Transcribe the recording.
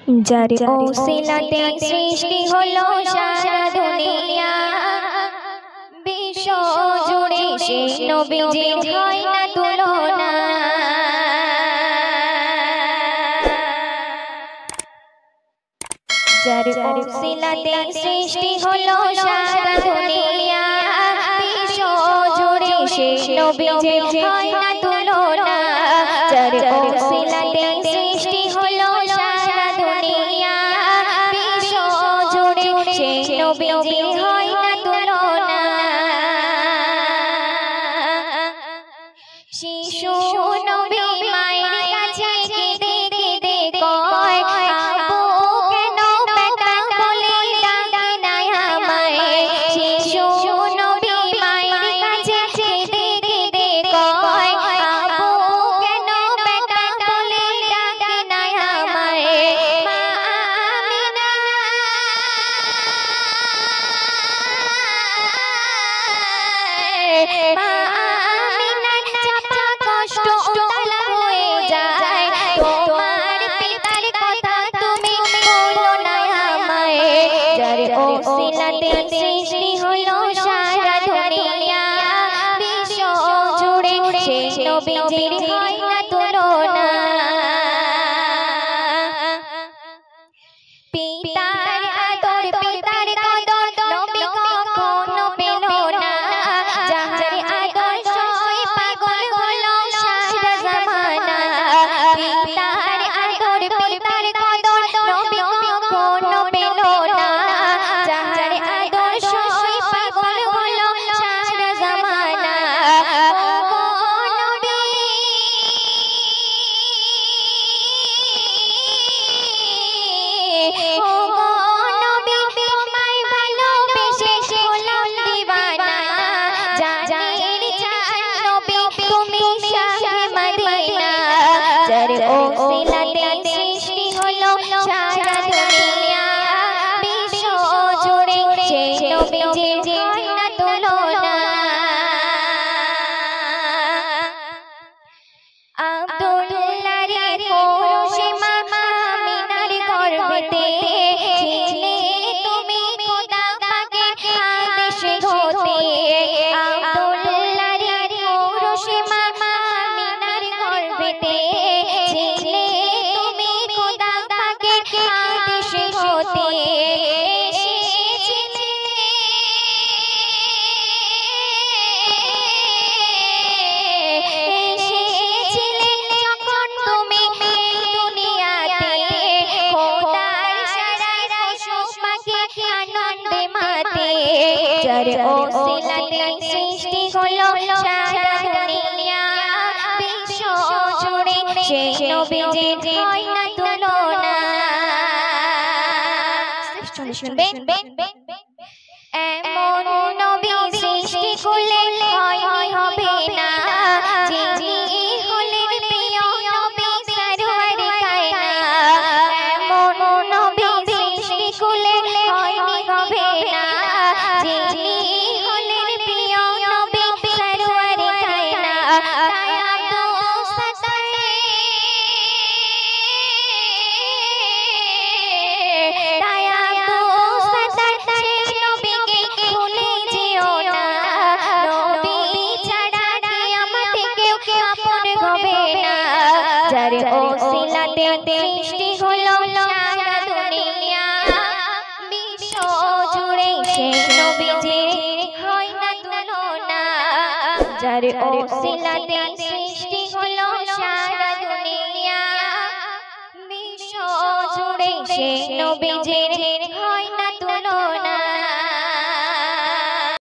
যার ওসিলাতে সৃষ্টি হলো সারা দুনিয়া, বিশ্ব জুড়ে সে নবীজির হয় না তুলনা। যার ওসিলাতে সৃষ্টি হলো সারা দুনিয়া, বিশ্ব জুড়ে সে নবীজির হয় না তুলনা। যার ওসিলাতে সৃষ্টি হলো সারা দুনিয়া, বিশ্ব জুড়ে সে নবীজির হয় না তুলনা। শিশু নবী মায়ের কাছে কেঁদে কেঁদে কয়, আব্বু কেন বেটা বলে ডাকে না আমায়। শিশু নবী মায়ের কাছে কেঁদে কেঁদে কয়, আব্বু কেন বেটা বলে ডাকে না আমায়। মা আমিনা মা আমিনার চাপা কষ্ট উতলা হয়ে যায়, তোমার পিতার কথা তুমি বলো না আমায়। যার ওসিলাতে সৃষ্টি হলো সারা দুনিয়া, বিশ্ব জুড়ে সে নবীজির হয় না তুলনা। পিতার আদর পিতার কদর নবী কখনো পেল না, যাহার আদর্শই পাগল হলো সারা জামানা। পিতার আদর পিতার কদর নবী কখনো পেল না, যাহার আদর্শই পাগল হলো সারা জামানা। ও নবী ও নবী তোমায় ভালোবেসে হলাম দিওয়ানা। জানের জান নবী তুমি শাহে মদিনা। যার ওসিলাতে সৃষ্টি হলো সারা দুনিয়া, বিশ্ব জুড়ে সে নবীজির হয় না তুলনা। আব্দুল্লাহ রে পৌরুষে মা আমিনার গর্ভেতে ছিলে তুমি খোদা পাকের আদেশ হতে। আব্দুল্লাহ রে পৌরুষে মা আমিনার গর্ভেতে ছিলে তুমি খোদা পাকের আদেশ হতে। এসেছিলে যখন তুমি এই দুনিয়াতে, খোদার সারায় পশু পাখি আনন্দে মাতে। যার ওসিলাতে সৃষ্টি হলো সারা দুনিয়া, বিশ্ব জুড়ে সে নবীজির হয় না তুলনা। শুনবেন এমন নবী সৃষ্টি করলে হয় হবে না, যিনি হলেন প্রিয় নবী সরওয়ার কায়না। এমন নবী সৃষ্টি করলে হয়নি হবে না, যিনি হলেন প্রিয় নবী সরওয়ার কায়না। তাই আব্দুল সাত্তার তাই আব্দুল সাত্তার সেই নবীকে ভুলে যেও না। নবী ছাড়া কিয়ামত কেউ আপন হবে না। যার ওসিলাতে সৃষ্টি হলো সারা দুনিয়া, বিশ্ব জুড়ে সে নবীজির হয় না তুলনা। যার ওসিলাতে সৃষ্টি হলো সারা দুনিয়া, বিশ্ব জুড়ে সে নবীজির হয়